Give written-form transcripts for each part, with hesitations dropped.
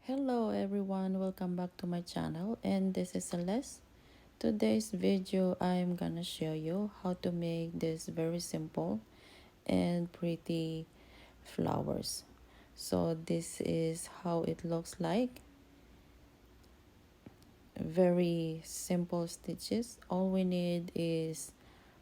Hello everyone, welcome back to my channel, and this is Celeste. Today's video I'm gonna show you how to make this very simple and pretty flowers. So this is how it looks like. Very simple stitches. All we need is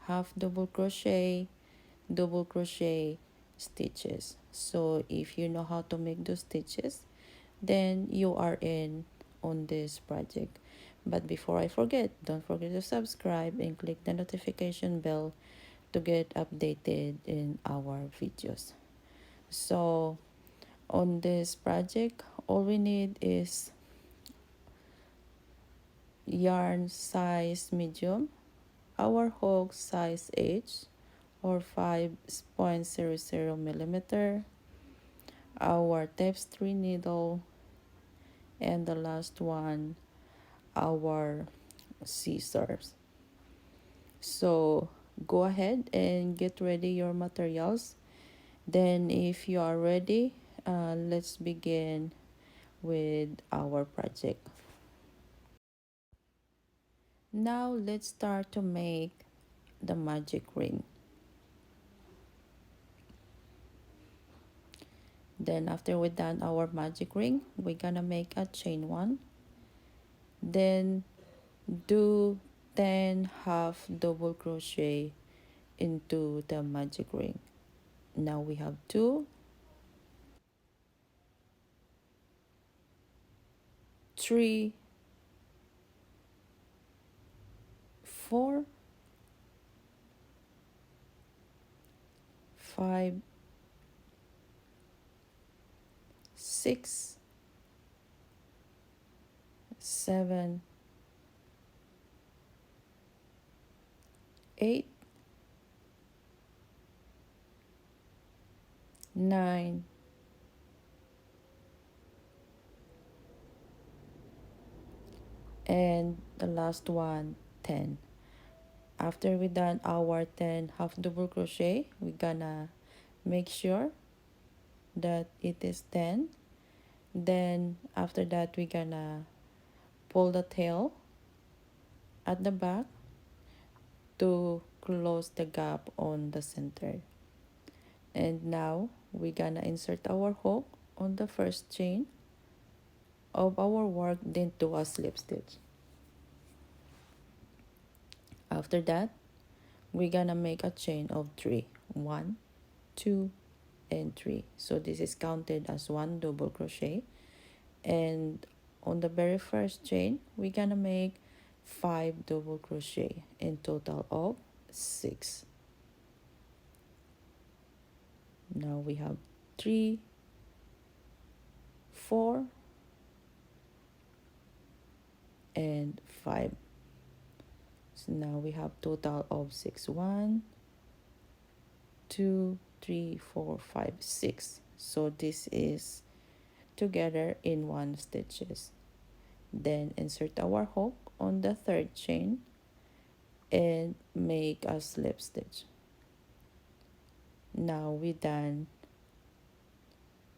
half double crochet stitches. So if you know how to make those stitches, then you are in on this project. But before I forget, don't forget to subscribe and click the notification bell to get updated in our videos. So on this project, all we need is yarn size medium, our hook size H or 5.00 millimeter, our tapestry needle, and the last one, our scissors. So go ahead and get ready your materials. Then if you are ready, let's begin with our project. Now let's start to make the magic ring. Then after we done our magic ring, we're gonna make a chain one. Then do 10 half double crochet into the magic ring. Now we have 2, 3, 4, 5, 6, 7, 8, 9, and the last one, 10. After we done our 10 half double crochet, we're gonna make sure that it is 10. Then after that, we're gonna pull the tail at the back to close the gap on the center. And now we're gonna insert our hook on the first chain of our work, then do a slip stitch. After that, we're gonna make a chain of 3. 1, 2, and 3. So this is counted as 1 double crochet. And on the very first chain, we're gonna make 5 double crochet in total of 6. Now we have 3, 4, and 5. So now we have total of 6. 1, 2, 3, 4, 5, 6. So this is together in 1 stitches. Then insert our hook on the third chain and make a slip stitch. Now we done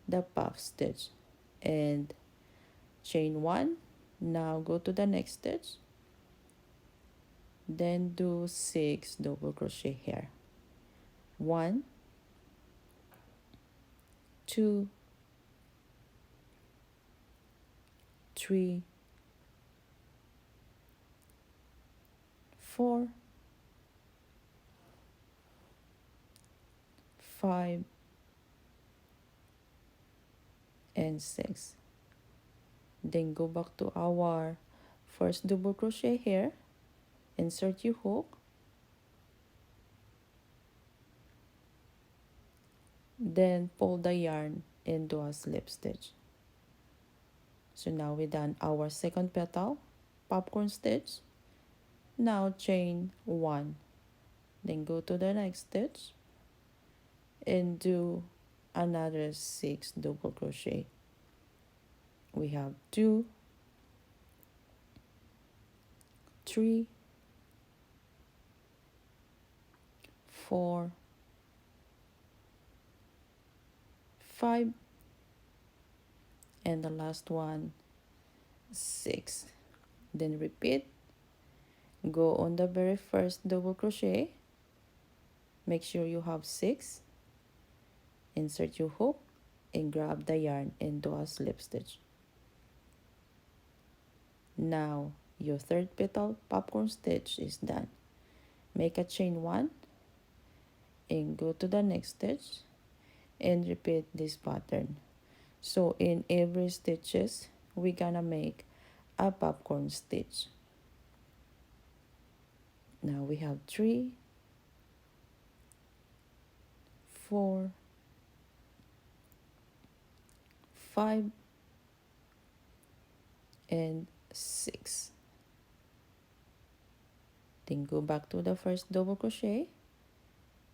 the puff stitch and chain 1. Now go to the next stitch, then do 6 double crochet here. 1, 2, 3, 4, 5, and 6. Then go back to our first double crochet here, insert your hook, then pull the yarn and do a slip stitch. So now we done our second petal, popcorn stitch. Now chain 1, then go to the next stitch and do another 6 double crochet. We have 2, 3, 4, 5, and the last one 6. Then repeat. Go on the very first double crochet, make sure you have 6, insert your hook and grab the yarn and do a slip stitch. Now your third petal popcorn stitch is done. Make a chain 1 and go to the next stitch and repeat this pattern. So in every stitches we're gonna make a popcorn stitch. Now we have 3, 4, 5 and 6. Then go back to the first double crochet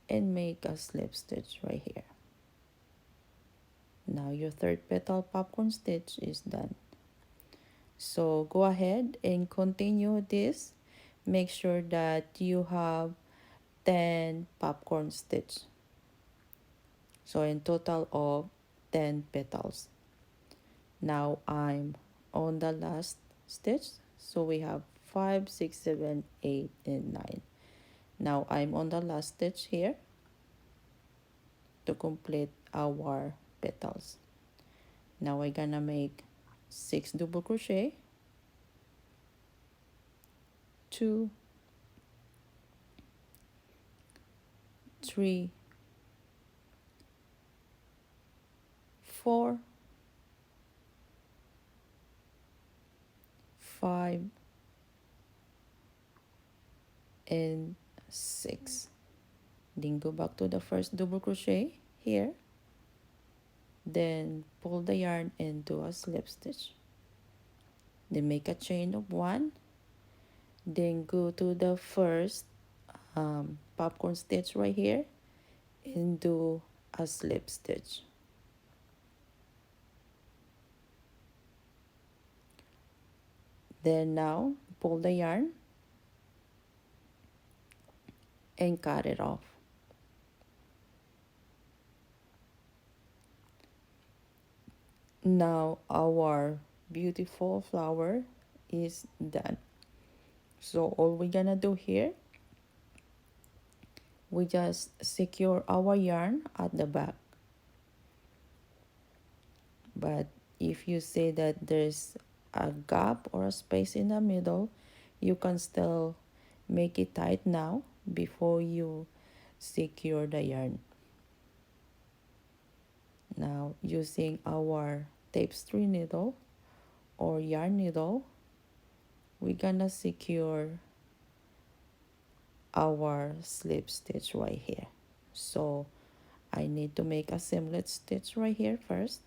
and make a slip stitch right here. Now your third petal popcorn stitch is done. So go ahead and continue this. Make sure that you have 10 popcorn stitch. So in total of 10 petals. Now I'm on the last stitch. So we have 5, 6, 7, 8 and 9. Now I'm on the last stitch here to complete our petals. Now we're gonna make 6 double crochet, 2, 3, 4, 5 and 6. Then go back to the first double crochet here, then pull the yarn and do a slip stitch, then make a chain of 1, then go to the first popcorn stitch right here and do a slip stitch. Then now pull the yarn and cut it off. Now our beautiful flower is done. So all we're gonna do here, we just secure our yarn at the back. But if you say that there's a gap or a space in the middle, you can still make it tight now before you secure the yarn. Now using our tapestry needle or yarn needle, we're gonna secure our slip stitch right here. So I need to make a seamless stitch right here first,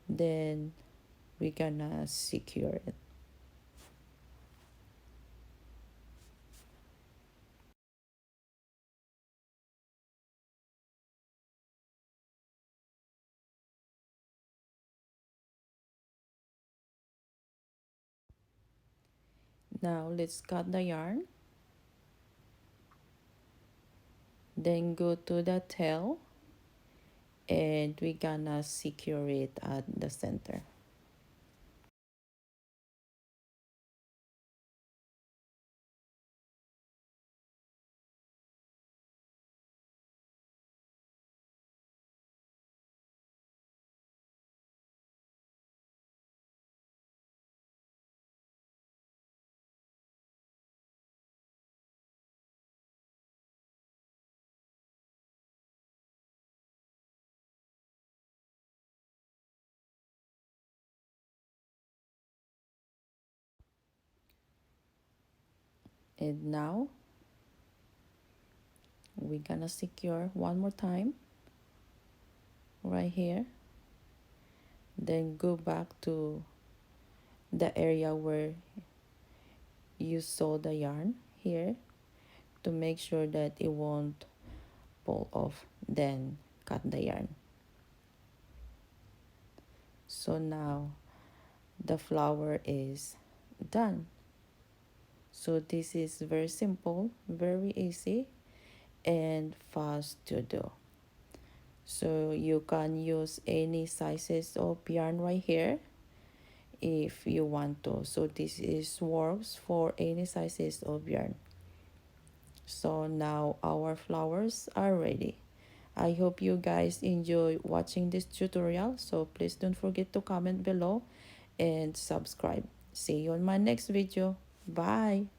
then we're gonna secure it. Now let's cut the yarn, then go to the tail and we're gonna secure it at the center. And now we're gonna secure one more time right here, then go back to the area where you saw the yarn here to make sure that it won't pull off, then cut the yarn. So now the flower is done. So this is very simple, very easy and fast to do. So you can use any sizes of yarn right here if you want to. So this is works for any sizes of yarn. So now our flowers are ready. I hope you guys enjoy watching this tutorial. So please don't forget to comment below and subscribe. See you on my next video. Bye.